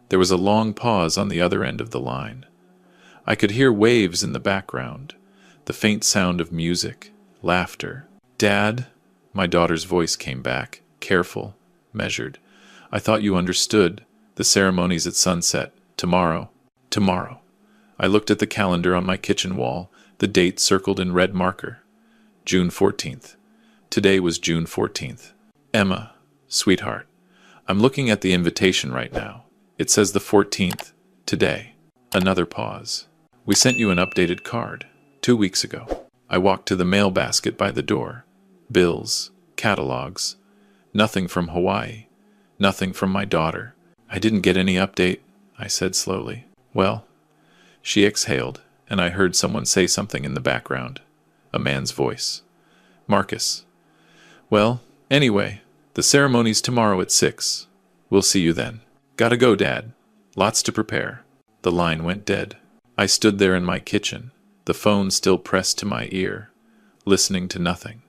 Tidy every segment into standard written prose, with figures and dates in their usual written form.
There was a long pause on the other end of the line. I could hear waves in the background, the faint sound of music, laughter. "Dad," my daughter's voice came back, careful, measured. "I thought you understood. The ceremony's at sunset. Tomorrow." Tomorrow. I looked at the calendar on my kitchen wall, the date circled in red marker. June 14th. Today was June 14th. "Emma, sweetheart, I'm looking at the invitation right now. It says the 14th, today." Another pause. "We sent you an updated card 2 weeks ago." I walked to the mail basket by the door. Bills, catalogs. Nothing from Hawaii. Nothing from my daughter. "I didn't get any update," I said slowly. "Well," she exhaled, and I heard someone say something in the background. A man's voice. "Marcus." "Well, anyway, the ceremony's tomorrow at 6. We'll see you then." "Gotta go, Dad. Lots to prepare." The line went dead. I stood there in my kitchen, the phone still pressed to my ear, listening to nothing.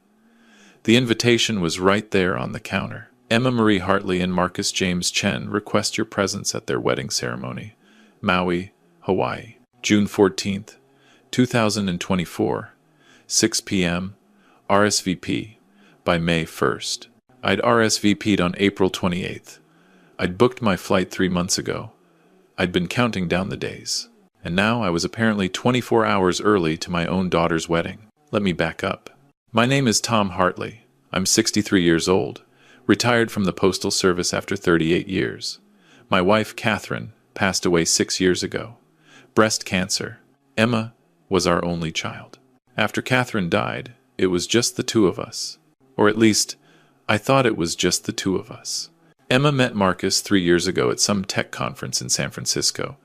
The invitation was right there on the counter. "Emma Marie Hartley and Marcus James Chen request your presence at their wedding ceremony. Maui, Hawaii. June 14th, 2024. 6 p.m. RSVP. By May 1st. I'd RSVP'd on April 28th. I'd booked my flight 3 months ago. I'd been counting down the days. And now I was apparently 24 hours early to my own daughter's wedding. Let me back up. My name is Tom Hartley. I'm 63 years old, retired from the Postal Service after 38 years. My wife, Catherine, passed away 6 years ago. Breast cancer. Emma was our only child. After Catherine died, it was just the two of us. Or at least, I thought it was just the two of us. Emma met Marcus 3 years ago at some tech conference in San Francisco.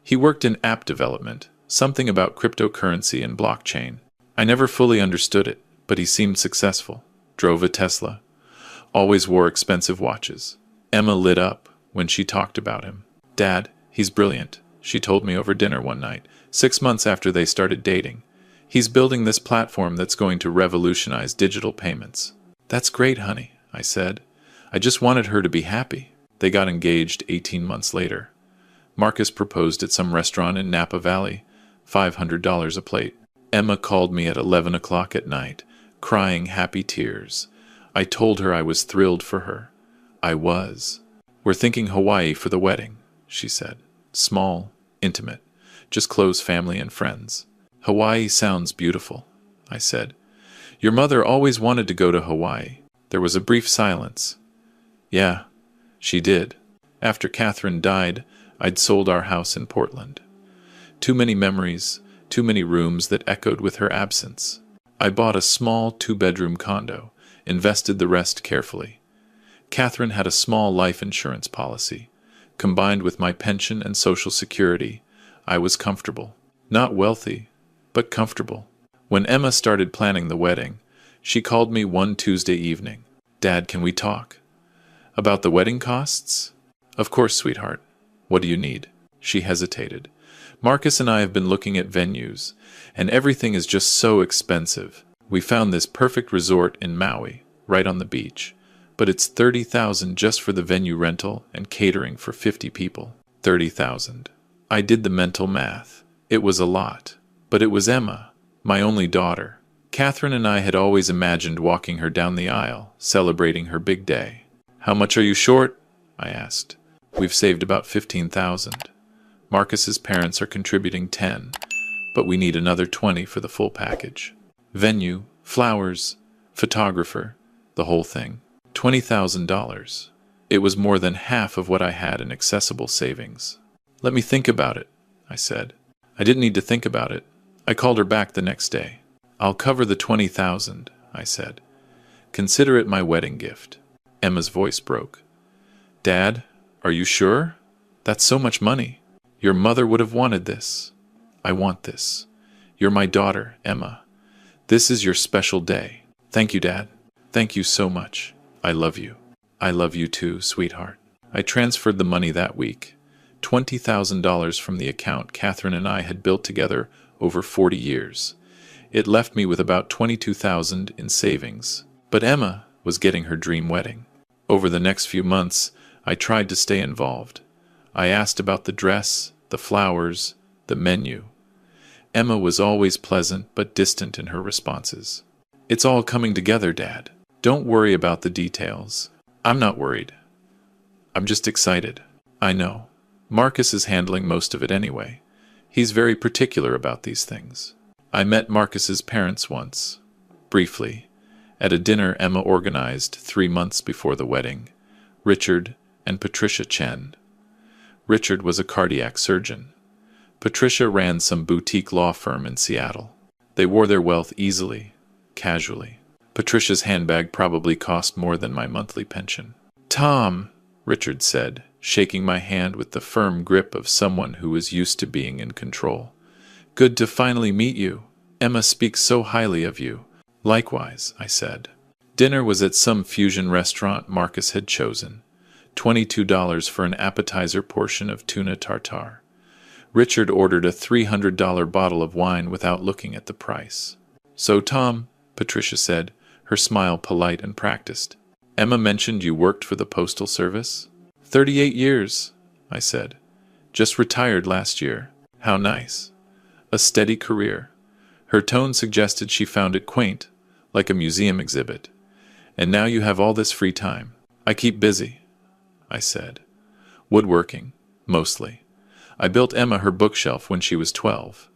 He worked in app development, something about cryptocurrency and blockchain. I never fully understood it, but he seemed successful. Drove a Tesla. Always wore expensive watches. Emma lit up when she talked about him. "Dad, he's brilliant," she told me over dinner one night, 6 months after they started dating. "He's building this platform that's going to revolutionize digital payments." "That's great, honey," I said. I just wanted her to be happy. They got engaged 18 months later. Marcus proposed at some restaurant in Napa Valley, $500 a plate. Emma called me at 11 o'clock at night, crying happy tears. I told her I was thrilled for her. I was. "We're thinking Hawaii for the wedding," she said. "Small, intimate, just close family and friends." "Hawaii sounds beautiful," I said. "Your mother always wanted to go to Hawaii." There was a brief silence. "Yeah, she did. After Catherine died, I'd sold our house in Portland. Too many memories, too many rooms that echoed with her absence. I bought a small 2-bedroom condo, invested the rest carefully. Catherine had a small life insurance policy. Combined with my pension and Social Security, I was comfortable. Not wealthy, but comfortable. When Emma started planning the wedding, she called me one Tuesday evening. "Dad, can we talk?" "About the wedding costs?" "Of course, sweetheart. What do you need?" She hesitated. "Marcus and I have been looking at venues, and everything is just so expensive. We found this perfect resort in Maui, right on the beach, but it's $30,000 just for the venue rental and catering for 50 people. $30,000. I did the mental math. It was a lot, but it was Emma, my only daughter. Catherine and I had always imagined walking her down the aisle, celebrating her big day. "How much are you short?" I asked. "We've saved about $15,000. Marcus's parents are contributing 10, but we need another 20 for the full package. Venue, flowers, photographer, the whole thing. $20,000. It was more than half of what I had in accessible savings. "Let me think about it," I said. I didn't need to think about it. I called her back the next day. "I'll cover the $20,000, I said. "Consider it my wedding gift." Emma's voice broke. "Dad, are you sure? That's so much money. Your mother would have wanted this. I want this. You're my daughter, Emma. This is your special day. Thank you, Dad. Thank you so much. I love you." "I love you too, sweetheart." I transferred the money that week. $20,000 from the account Catherine and I had built together over 40 years. It left me with about $22,000 in savings. But Emma was getting her dream wedding. Over the next few months, I tried to stay involved. I asked about the dress, the flowers, the menu. Emma was always pleasant but distant in her responses. It's all coming together, Dad. Don't worry about the details. I'm not worried. I'm just excited. I know. Marcus is handling most of it anyway. He's very particular about these things. I met Marcus's parents once, briefly, at a dinner Emma organized 3 months before the wedding. Richard and Patricia Chen. Richard was a cardiac surgeon. Patricia ran some boutique law firm in Seattle. They wore their wealth easily, casually. Patricia's handbag probably cost more than my monthly pension. "Tom," Richard said, shaking my hand with the firm grip of someone who was used to being in control. "Good to finally meet you. Emma speaks so highly of you." "Likewise," I said. Dinner was at some fusion restaurant Marcus had chosen. $22 for an appetizer portion of tuna tartare. Richard ordered a $300 bottle of wine without looking at the price. "So, Tom," Patricia said, her smile polite and practiced, "Emma mentioned you worked for the Postal Service?" 38 years, I said. "Just retired last year." "How nice. A steady career." Her tone suggested she found it quaint, like a museum exhibit. "And now you have all this free time." "I keep busy," I said. "Woodworking, mostly. I built Emma her bookshelf when she was 12.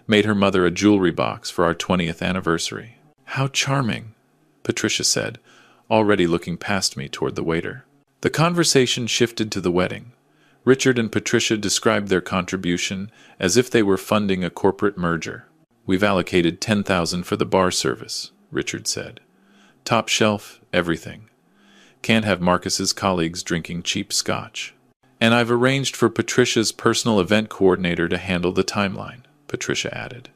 Made her mother a jewelry box for our 20th anniversary." "How charming," Patricia said, already looking past me toward the waiter. The conversation shifted to the wedding. Richard and Patricia described their contribution as if they were funding a corporate merger. "We've allocated $10,000 for the bar service," Richard said. "Top shelf, everything. Can't have Marcus's colleagues drinking cheap scotch. And I've arranged for Patricia's personal event coordinator to handle the timeline," Patricia added.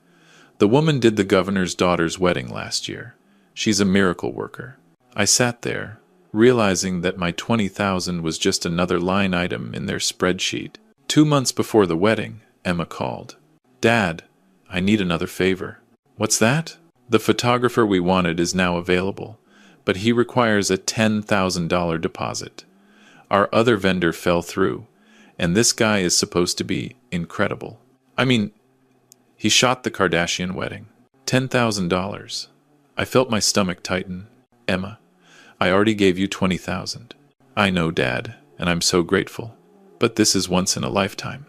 "The woman did the governor's daughter's wedding last year. She's a miracle worker." I sat there, realizing that my $20,000 was just another line item in their spreadsheet. 2 months before the wedding, Emma called. "Dad, I need another favor." "What's that?" "The photographer we wanted is now available, but he requires a $10,000 deposit. Our other vendor fell through, and this guy is supposed to be incredible. I mean, he shot the Kardashian wedding. $10,000. I felt my stomach tighten. "Emma, I already gave you $20,000. "I know, Dad, and I'm so grateful. But this is once in a lifetime.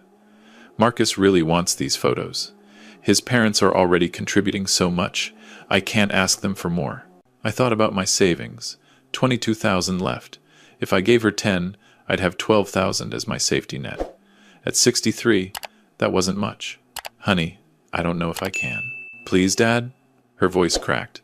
Marcus really wants these photos. His parents are already contributing so much, I can't ask them for more." I thought about my savings. 22,000 left. If I gave her 10, I'd have 12,000 as my safety net. At 63, that wasn't much. "Honey, I don't know if I can." "Please, Dad?" Her voice cracked.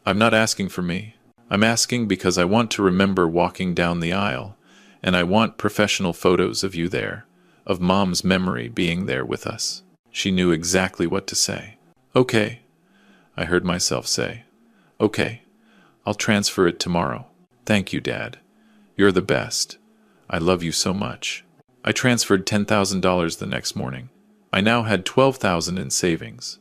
"I'm not asking for me. I'm asking because I want to remember walking down the aisle, and I want professional photos of you there, of Mom's memory being there with us." She knew exactly what to say. "Okay," I heard myself say. "Okay, I'll transfer it tomorrow." "Thank you, Dad. You're the best. I love you so much." I transferred $10,000 the next morning. I now had 12,000 in savings.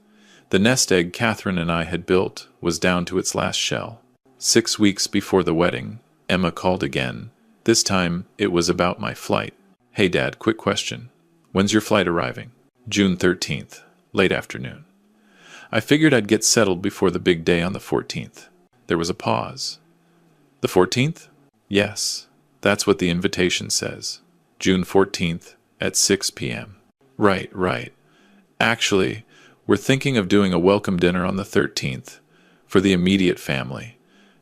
The nest egg Catherine and I had built was down to its last shell. 6 weeks before the wedding, Emma called again. This time, it was about my flight. "Hey, Dad, quick question. When's your flight arriving?" "June 13th, late afternoon." I figured I'd get settled before the big day on the 14th. There was a pause. "The 14th? "Yes, that's what the invitation says. June 14th at 6 p.m. Right. Actually, we're thinking of doing a welcome dinner on the 13th, for the immediate family.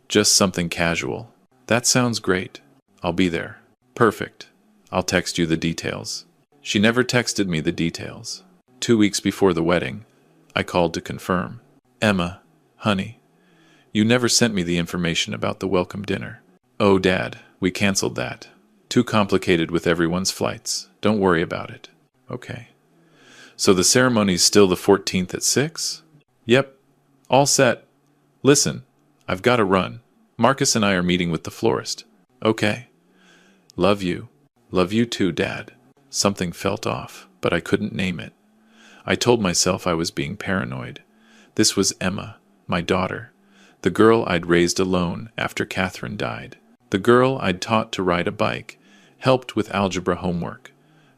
Just something casual." "That sounds great. I'll be there." "Perfect. I'll text you the details." She never texted me the details. 2 weeks before the wedding, I called to confirm. "Emma, honey, you never sent me the information about the welcome dinner." "Oh, Dad, we canceled that. Too complicated with everyone's flights. Don't worry about it." "Okay. So the ceremony's still the 14th at 6? "Yep. All set. Listen, I've got to run. Marcus and I are meeting with the florist." "Okay. Love you." "Love you too, Dad." Something felt off, but I couldn't name it. I told myself I was being paranoid. This was Emma, my daughter, the girl I'd raised alone after Catherine died. The girl I'd taught to ride a bike, helped with algebra homework,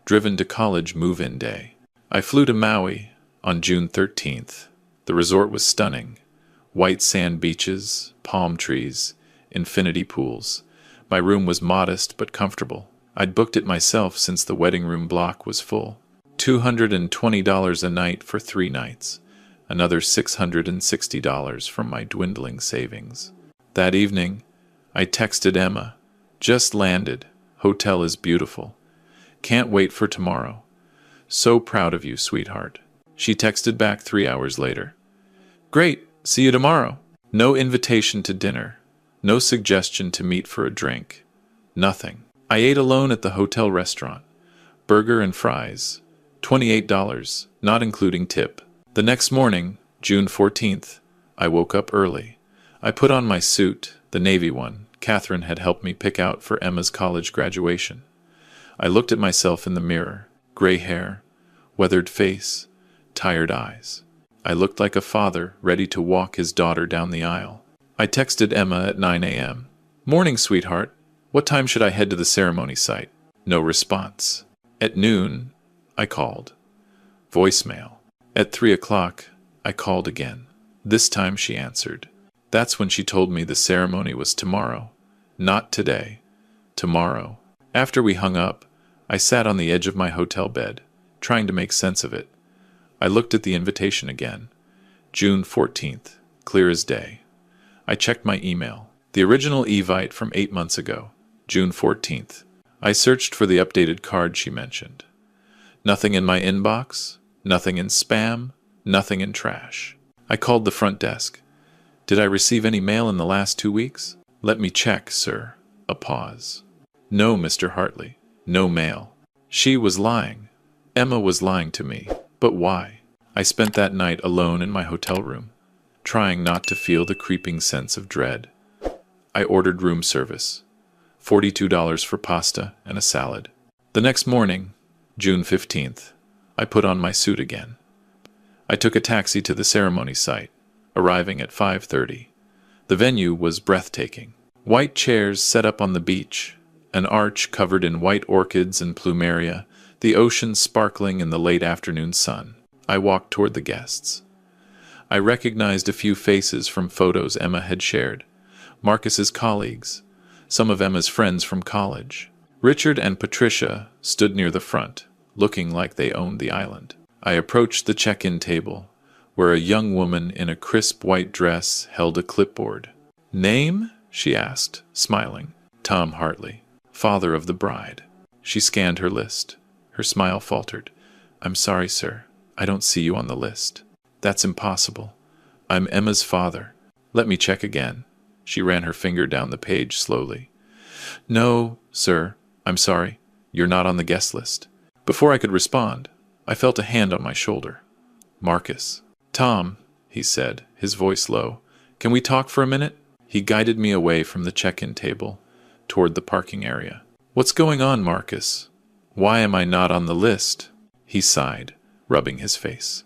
driven to college move-in day. I flew to Maui on June 13th. The resort was stunning. White sand beaches, palm trees, infinity pools. My room was modest but comfortable. I'd booked it myself since the wedding room block was full. $220 a night for 3 nights. Another $660 from my dwindling savings. That evening, I texted Emma. Just landed. Hotel is beautiful. Can't wait for tomorrow. So proud of you, sweetheart. She texted back 3 hours later. Great, see you tomorrow. No invitation to dinner. No suggestion to meet for a drink. Nothing. I ate alone at the hotel restaurant. Burger and fries. $28, not including tip. The next morning, June 14th, I woke up early. I put on my suit, the navy one Catherine had helped me pick out for Emma's college graduation. I looked at myself in the mirror. Gray hair, weathered face, tired eyes. I looked like a father ready to walk his daughter down the aisle. I texted Emma at 9 a.m. Morning, sweetheart. What time should I head to the ceremony site? No response. At noon, I called. Voicemail. At 3 o'clock, I called again. This time she answered. That's when she told me the ceremony was tomorrow. Not today. Tomorrow. After we hung up, I sat on the edge of my hotel bed, trying to make sense of it. I looked at the invitation again. June 14th, clear as day. I checked my email. The original Evite from 8 months ago. June 14th. I searched for the updated card she mentioned. Nothing in my inbox. Nothing in spam, nothing in trash. I called the front desk. Did I receive any mail in the last 2 weeks? Let me check, sir. A pause. No, Mr. Hartley. No mail. She was lying. Emma was lying to me. But why? I spent that night alone in my hotel room, trying not to feel the creeping sense of dread. I ordered room service. $42 for pasta and a salad. The next morning, June 15th, I put on my suit again. I took a taxi to the ceremony site, arriving at 5:30. The venue was breathtaking. White chairs set up on the beach, an arch covered in white orchids and plumeria, the ocean sparkling in the late afternoon sun. I walked toward the guests. I recognized a few faces from photos Emma had shared. Marcus's colleagues, some of Emma's friends from college. Richard and Patricia stood near the front, looking like they owned the island. I approached the check-in table, where a young woman in a crisp white dress held a clipboard. Name? She asked, smiling. Tom Hartley, father of the bride. She scanned her list. Her smile faltered. I'm sorry, sir. I don't see you on the list. That's impossible. I'm Emma's father. Let me check again. She ran her finger down the page slowly. No, sir. I'm sorry. You're not on the guest list. Before I could respond, I felt a hand on my shoulder. Marcus. Tom, he said, his voice low. Can we talk for a minute? He guided me away from the check-in table, toward the parking area. What's going on, Marcus? Why am I not on the list? He sighed, rubbing his face.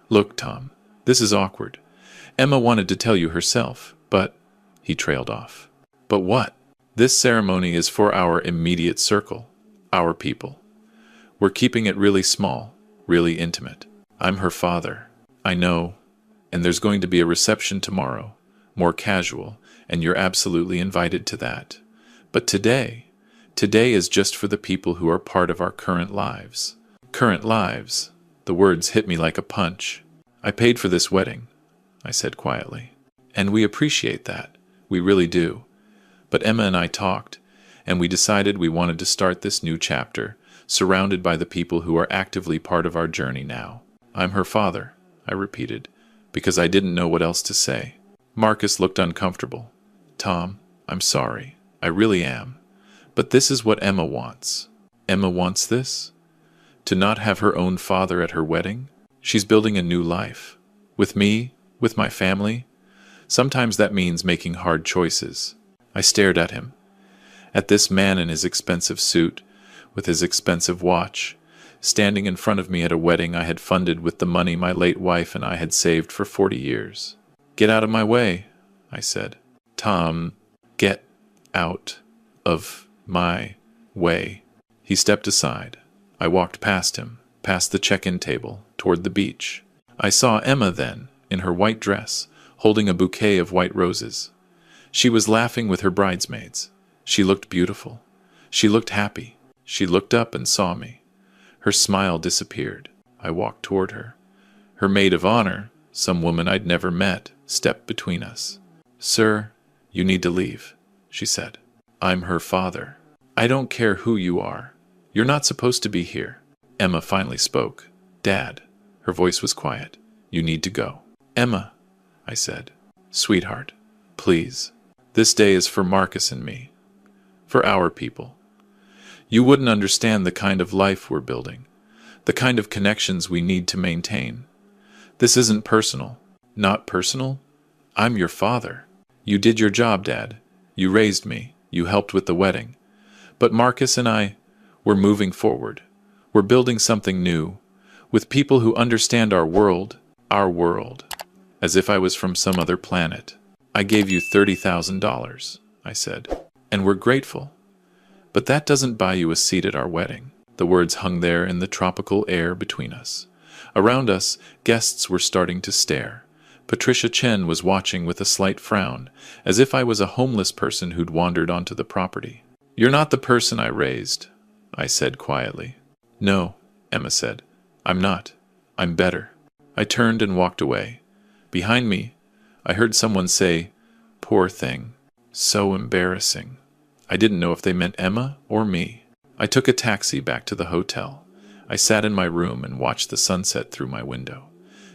Look, Tom, this is awkward. Emma wanted to tell you herself, but... He trailed off. But what? This ceremony is for our immediate circle, our people. We're keeping it really small, really intimate. I'm her father. I know. And there's going to be a reception tomorrow, more casual, and you're absolutely invited to that. But today is just for the people who are part of our current lives. Current lives. The words hit me like a punch. I paid for this wedding, I said quietly. And we appreciate that. We really do. But Emma and I talked, and we decided we wanted to start this new chapter, surrounded by the people who are actively part of our journey now. I'm her father, I repeated, because I didn't know what else to say. Marcus looked uncomfortable. Tom, I'm sorry. I really am. But this is what Emma wants. Emma wants this? To not have her own father at her wedding? She's building a new life. With me, with my family. Sometimes that means making hard choices. I stared at him. At this man in his expensive suit, with his expensive watch, standing in front of me at a wedding I had funded with the money my late wife and I had saved for 40 years. Get out of my way, I said. Tom, get out of my way. He stepped aside. I walked past him, past the check-in table, toward the beach. I saw Emma then, in her white dress, holding a bouquet of white roses. She was laughing with her bridesmaids. She looked beautiful. She looked happy. She looked up and saw me. Her smile disappeared. I walked toward her. Her maid of honor, some woman I'd never met, stepped between us. "Sir, you need to leave," she said. "I'm her father. I don't care who you are. You're not supposed to be here." Emma finally spoke. "Dad." Her voice was quiet. "You need to go." "Emma," I said. "Sweetheart, please. This day is for Marcus and me. For our people. You wouldn't understand the kind of life we're building, the kind of connections we need to maintain. This isn't personal. Not personal? I'm your father. You did your job, Dad. You raised me. You helped with the wedding. But Marcus and I, we're moving forward. We're building something new, with people who understand our world, as if I was from some other planet. I gave you $30,000, I said, and we're grateful. But that doesn't buy you a seat at our wedding. The words hung there in the tropical air between us. Around us, guests were starting to stare. Patricia Chen was watching with a slight frown, as if I was a homeless person who'd wandered onto the property. "You're not the person I raised," I said quietly. "No," Emma said. "I'm not. I'm better." I turned and walked away. Behind me, I heard someone say, "Poor thing. So embarrassing." I didn't know if they meant Emma or me. I took a taxi back to the hotel. I sat in my room and watched the sunset through my window.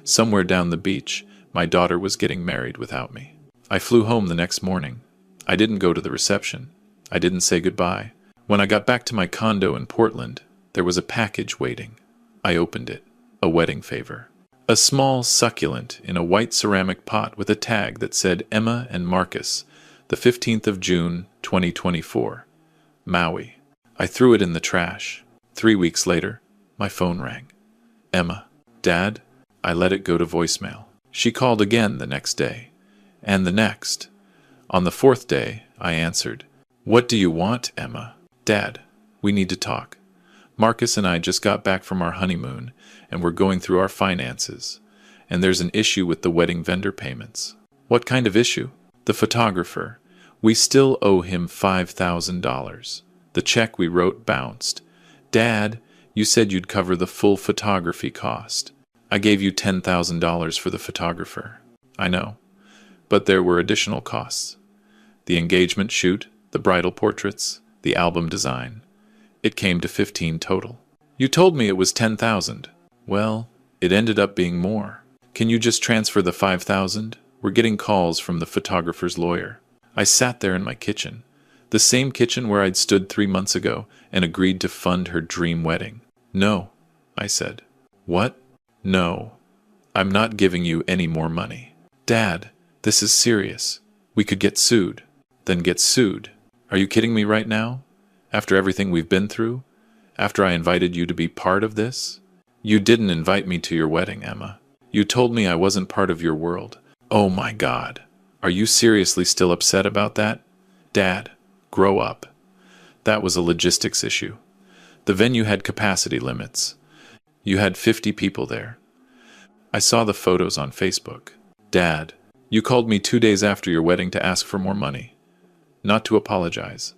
Somewhere down the beach, my daughter was getting married without me. I flew home the next morning. I didn't go to the reception. I didn't say goodbye. When I got back to my condo in Portland, there was a package waiting. I opened it. A wedding favor. A small succulent in a white ceramic pot with a tag that said Emma and Marcus, the 15th of June, 2024. Maui. I threw it in the trash. 3 weeks later, my phone rang. "Emma." "Dad?" I let it go to voicemail. She called again the next day. And the next. On the 4th day, I answered. "What do you want, Emma?" "Dad, we need to talk. Marcus and I just got back from our honeymoon, and we're going through our finances. And there's an issue with the wedding vendor payments." "What kind of issue?" "The photographer. We still owe him $5,000. The check we wrote bounced. Dad, you said you'd cover the full photography cost. I gave you $10,000 for the photographer." "I know. But there were additional costs. The engagement shoot, the bridal portraits, the album design. It came to 15 total. You told me it was 10,000. Well, it ended up being more. Can you just transfer the 5,000? We're getting calls from the photographer's lawyer." I sat there in my kitchen, the same kitchen where I'd stood 3 months ago and agreed to fund her dream wedding. "No," I said. "What?" "No. I'm not giving you any more money." "Dad, this is serious. We could get sued." "Then get sued. Are you kidding me right now? After everything we've been through? After I invited you to be part of this?" "You didn't invite me to your wedding, Emma. You told me I wasn't part of your world." "Oh my God. Are you seriously still upset about that?" "Dad, grow up. That was a logistics issue. The venue had capacity limits. You had 50 people there. I saw the photos on Facebook. Dad, you called me 2 days after your wedding to ask for more money. Not to apologize.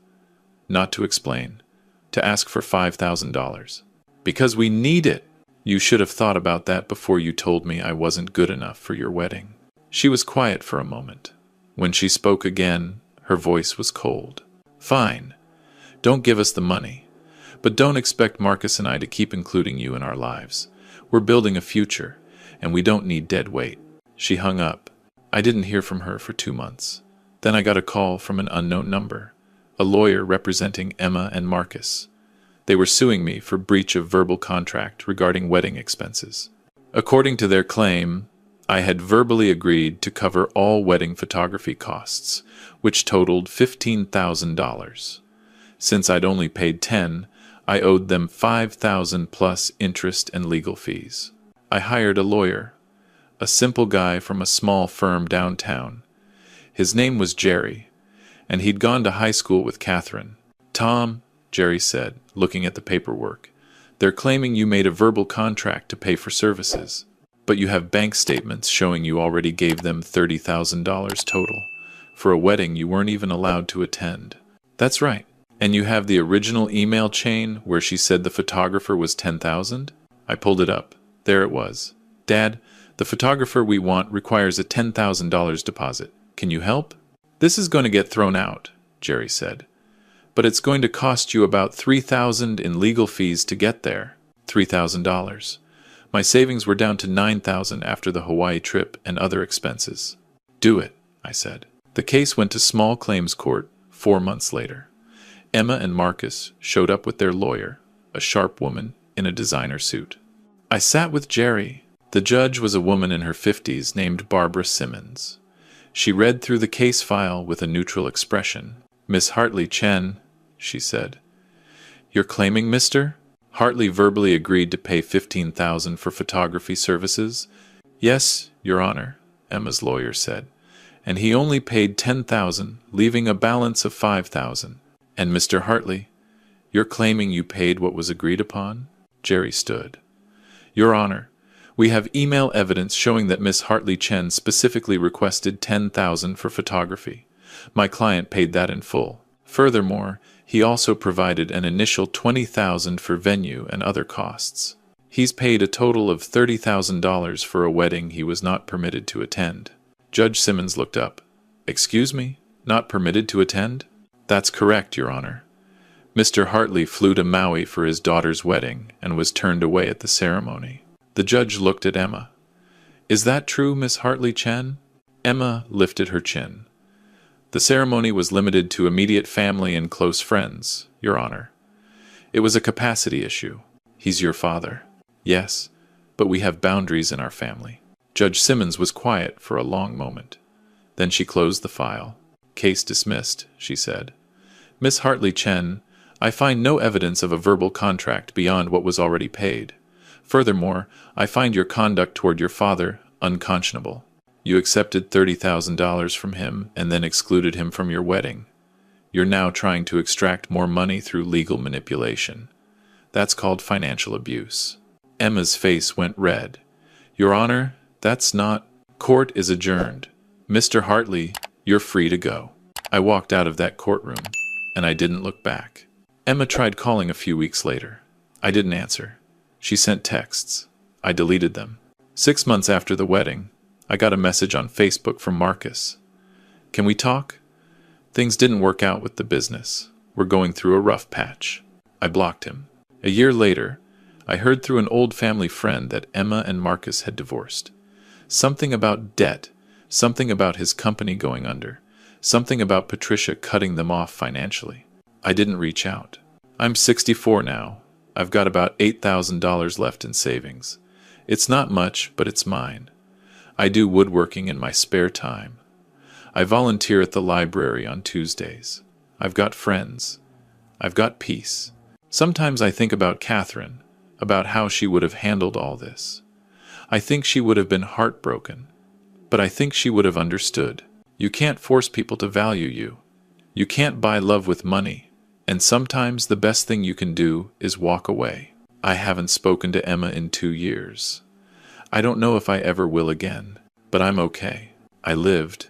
Not to explain. To ask for $5,000. Because we need it. You should have thought about that before you told me I wasn't good enough for your wedding." She was quiet for a moment. When she spoke again, her voice was cold. "Fine. Don't give us the money. But don't expect Marcus and I to keep including you in our lives. We're building a future, and we don't need dead weight." She hung up. I didn't hear from her for 2 months. Then I got a call from an unknown number, a lawyer representing Emma and Marcus. They were suing me for breach of verbal contract regarding wedding expenses. According to their claim, I had verbally agreed to cover all wedding photography costs, which totaled $15,000. Since I'd only paid 10, I owed them 5,000 plus interest and legal fees. I hired a lawyer, a simple guy from a small firm downtown. His name was Jerry, and he'd gone to high school with Catherine. "Tom," Jerry said, looking at the paperwork, They're claiming you made a verbal contract to pay for services, but you have bank statements showing you already gave them $30,000 total for a wedding you weren't even allowed to attend. That's right. And you have the original email chain where she said the photographer was 10,000? I pulled it up. There it was. Dad, the photographer we want requires a $10,000 deposit. Can you help? This is going to get thrown out, Jerry said. But it's going to cost you about $3,000 in legal fees to get there. $3,000. My savings were down to $9,000 after the Hawaii trip and other expenses. Do it, I said. The case went to small claims court 4 months later. Emma and Marcus showed up with their lawyer, a sharp woman in a designer suit. I sat with Jerry. The judge was a woman in her 50s named Barbara Simmons. She read through the case file with a neutral expression. Miss Hartley Chen, she said. You're claiming, mister? Hartley verbally agreed to pay $15,000 for photography services. Yes, Your Honor, Emma's lawyer said. And he only paid $10,000, leaving a balance of $5,000. And Mr. Hartley, you're claiming you paid what was agreed upon? Jerry stood. Your Honor, we have email evidence showing that Miss Hartley Chen specifically requested $10,000 for photography. My client paid that in full. Furthermore, he also provided an initial $20,000 for venue and other costs. He's paid a total of $30,000 for a wedding he was not permitted to attend. Judge Simmons looked up. Excuse me? Not permitted to attend? That's correct, Your Honor. Mr. Hartley flew to Maui for his daughter's wedding and was turned away at the ceremony. The judge looked at Emma. Is that true, Miss Hartley Chen? Emma lifted her chin. The ceremony was limited to immediate family and close friends, Your Honor. It was a capacity issue. He's your father. Yes, but we have boundaries in our family. Judge Simmons was quiet for a long moment. Then she closed the file. Case dismissed, she said. Miss Hartley Chen, I find no evidence of a verbal contract beyond what was already paid. Furthermore, I find your conduct toward your father unconscionable. You accepted $30,000 from him and then excluded him from your wedding. You're now trying to extract more money through legal manipulation. That's called financial abuse. Emma's face went red. Your Honor, that's not... Court is adjourned. Mr. Hartley, you're free to go. I walked out of that courtroom, and I didn't look back. Emma tried calling a few weeks later. I didn't answer. She sent texts. I deleted them. 6 months after the wedding, I got a message on Facebook from Marcus. Can we talk? Things didn't work out with the business. We're going through a rough patch. I blocked him. A year later, I heard through an old family friend that Emma and Marcus had divorced. Something about debt, something about his company going under, something about Patricia cutting them off financially. I didn't reach out. I'm 64 now. I've got about $8,000 left in savings. It's not much, but it's mine. I do woodworking in my spare time. I volunteer at the library on Tuesdays. I've got friends. I've got peace. Sometimes I think about Catherine, about how she would have handled all this. I think she would have been heartbroken, but I think she would have understood. You can't force people to value you. You can't buy love with money, and sometimes the best thing you can do is walk away. I haven't spoken to Emma in 2 years. I don't know if I ever will again, but I'm okay. I lived,